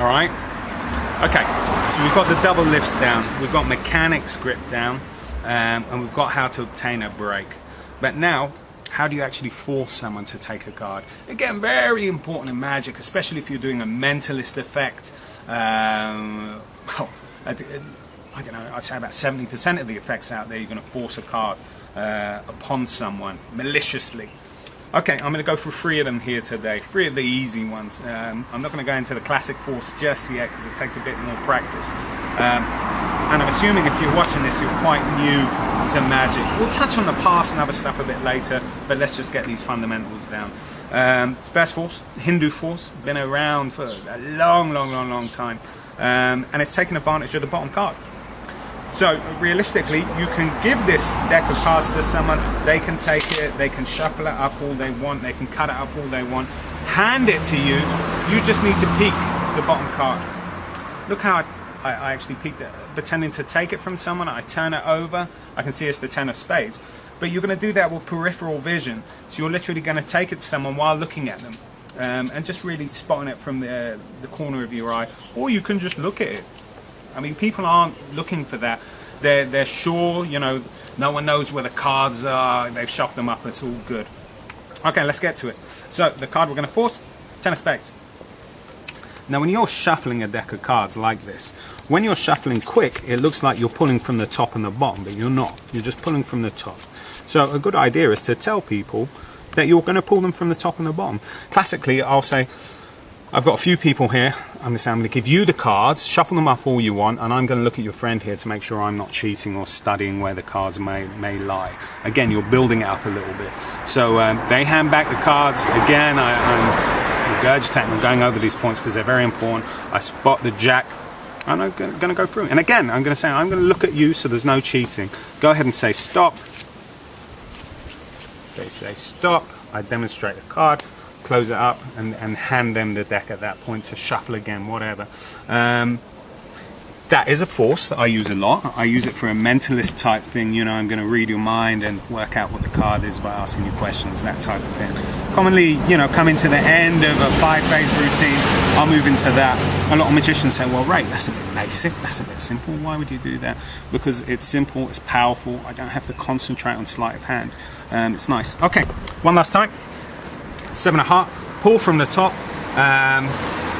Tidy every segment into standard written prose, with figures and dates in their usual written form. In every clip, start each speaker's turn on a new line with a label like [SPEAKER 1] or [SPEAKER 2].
[SPEAKER 1] All right. Okay, so we've got the double lifts down, we've got mechanics grip down, and we've got how to obtain a break. But now, how do you actually force someone to take a card? Again, very important in Magic, especially if you're doing a mentalist effect. Well, I don't know, I'd say about 70% of the effects out there, you're going to force a card upon someone maliciously. Okay, I'm going to go through 3 of them here today, 3 of the easy ones. I'm not going to go into the classic force just yet because it takes a bit more practice. And I'm assuming if you're watching this, you're quite new to Magic. We'll touch on the past and other stuff a bit later, but let's just get these fundamentals down. First force, Hindu force, been around for a long time, and it's taken advantage of the bottom card. So realistically, you can give this deck of cards to someone, they can take it, they can shuffle it up all they want, they can cut it up all they want, hand it to you, you just need to peek the bottom card. Look how I actually peeked it, pretending to take it from someone, I turn it over, I can see it's the 10 of spades. But you're going to do that with peripheral vision, so you're literally going to take it to someone while looking at them, and just really spotting it from the corner of your eye, or you can just look at it. I mean, people aren't looking for that. They're sure, you know, no one knows where the cards are, they've shuffled them up, it's all good. Okay, let's get to it. So, the card we're going to force, 10 of spades. Now, when you're shuffling a deck of cards like this, when you're shuffling quick, it looks like you're pulling from the top and the bottom, but you're not. You're just pulling from the top. So, a good idea is to tell people that you're going to pull them from the top and the bottom. Classically, I'll say, I've got a few people here, I'm going to give you the cards, shuffle them up all you want, and I'm going to look at your friend here to make sure I'm not cheating or studying where the cards may lie. Again, you're building it up a little bit. So they hand back the cards. Again, I'm regurgitating, I'm going over these points because they're very important. I spot the jack, and I'm going to go through. And again, I'm going to say, I'm going to look at you so there's no cheating. Go ahead and say stop. They say stop. I demonstrate the card. Close it up and hand them the deck at that point to shuffle again, whatever. That is a force that I use a lot. I use it for a mentalist type thing, you know, I'm going to read your mind and work out what the card is by asking you questions, that type of thing. Commonly, you know, coming to the end of a 5-phase routine, I'll move into that. A lot of magicians say, well, Ray, that's a bit basic, that's a bit simple. Why would you do that? Because it's simple, it's powerful, I don't have to concentrate on sleight of hand. It's nice. Okay, one last time. 7 of heart, pull from the top,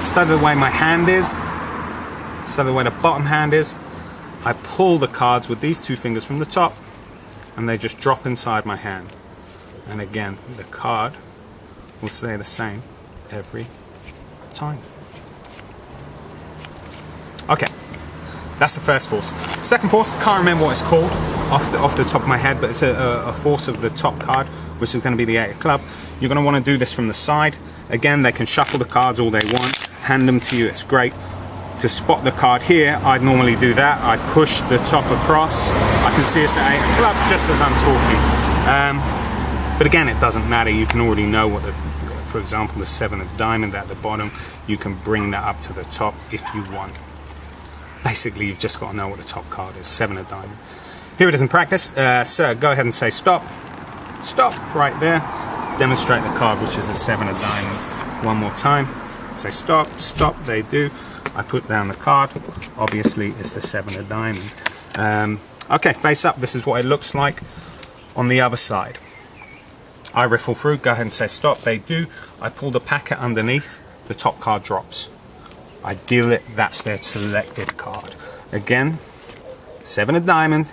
[SPEAKER 1] study the way my hand is, study the way the bottom hand is. I pull the cards with these 2 fingers from the top and they just drop inside my hand. And again, the card will stay the same every time. Okay, that's the first force. Second force, can't remember what it's called off the top of my head, but it's a force of the top card, which is going to be the 8 of club. You're going to want to do this from the side. Again, they can shuffle the cards all they want, hand them to you, it's great. To spot the card here, I'd normally do that. I'd push the top across. I can see it's an 8 of club just as I'm talking. But again, it doesn't matter. You can already know what for example, the 7 of diamond at the bottom. You can bring that up to the top if you want. Basically, you've just got to know what the top card is, 7 of diamond. Here it is in practice. Sir, go ahead and say stop. Stop, right there. Demonstrate the card, which is a 7 of diamond. One more time. Say stop, stop, they do. I put down the card. Obviously, it's the 7 of diamond. Okay, face up. This is what it looks like on the other side. I riffle through. Go ahead and say stop, they do. I pull the packet underneath. The top card drops. I deal it. That's their selected card. Again, 7 of diamond.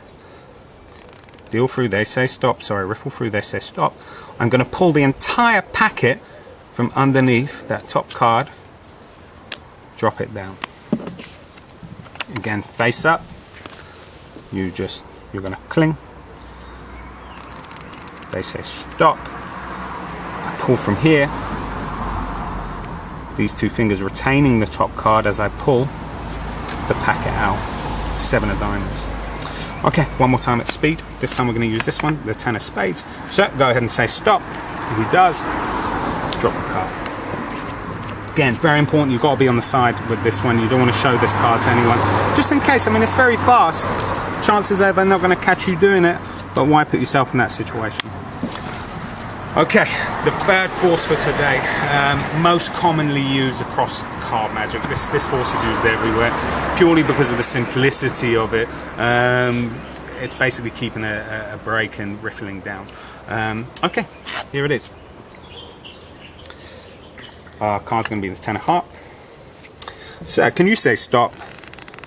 [SPEAKER 1] Deal through, they say stop. Sorry, riffle through, they say stop. I'm going to pull the entire packet from underneath that top card, drop it down. Again, face up. You're going to cling. They say stop. I pull from here. These 2 fingers retaining the top card as I pull the packet out. 7 of diamonds. Okay, one more time at speed. This time we're going to use this one, the 10 of spades. So go ahead and say stop. If he does, drop the card. Again, very important, you've got to be on the side with this one. You don't want to show this card to anyone. Just in case, I mean, it's very fast. Chances are they're not going to catch you doing it, but why put yourself in that situation? Okay, the third force for today, most commonly used across card magic. This force is used everywhere, purely because of the simplicity of it. It's basically keeping a break and riffling down. Okay, here it is. Our card's going to be the 10 of heart. So, can you say stop?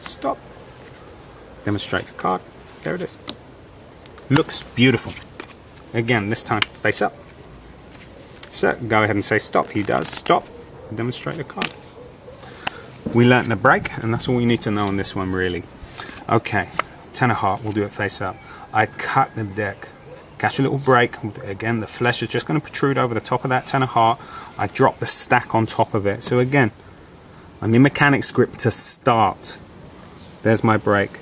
[SPEAKER 1] Stop. Demonstrate the card. There it is. Looks beautiful. Again, this time face up. So, go ahead and say stop. He does. Stop. Demonstrate the card. We learnt the break, and that's all we need to know on this one, really. Okay, 10 of heart. We'll do it face up. I cut the deck. Catch a little break. Again, the flesh is just going to protrude over the top of that 10 of heart. I drop the stack on top of it. So again, I'm in Mechanics grip to start. There's my break.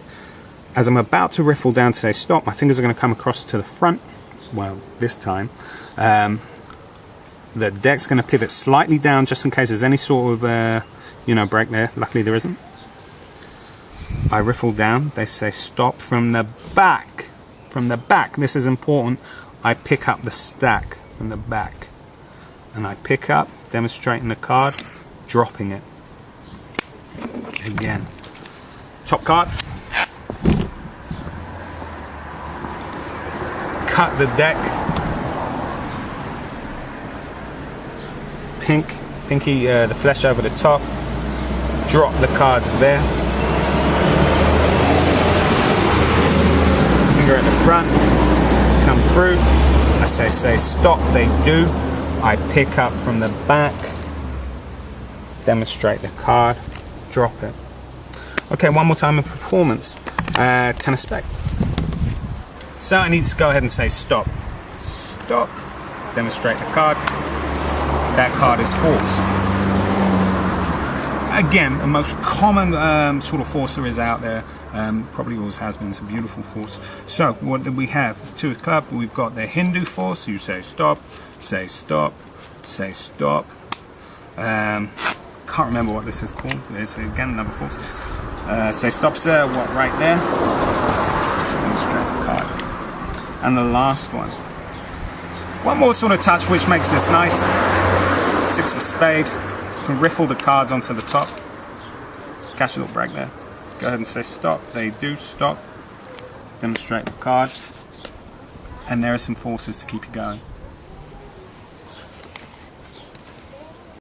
[SPEAKER 1] As I'm about to riffle down to say stop, my fingers are going to come across to the front. Well, this time. The deck's going to pivot slightly down just in case there's any sort of, break there. Luckily there isn't. I riffle down. They say stop from the back. From the back, this is important. I pick up the stack from the back. And I pick up, demonstrating the card, dropping it. Again. Top card. Cut the deck. Pinky, the flesh over the top. Drop the cards there. At the front, come through. I say stop, they do. I pick up from the back, demonstrate the card, drop it. Okay, one more time in performance. 10 of spade. So I need to go ahead and say stop. Stop. Demonstrate the card. That card is forced. Again, the most common sort of force there is out there. Probably always has been. It's a beautiful force. So what do we have? 2 of club. We've got the Hindu force. You say stop, say stop, say stop. Can't remember what this is called. It's again another force. Say stop, sir. What right there? Demonstrate the card. And the last one. One more sort of touch which makes this nice. 6 of spade. You can riffle the cards onto the top. Catch a little break there. Go ahead and say stop. They do stop. Demonstrate the card. And there are some forces to keep you going.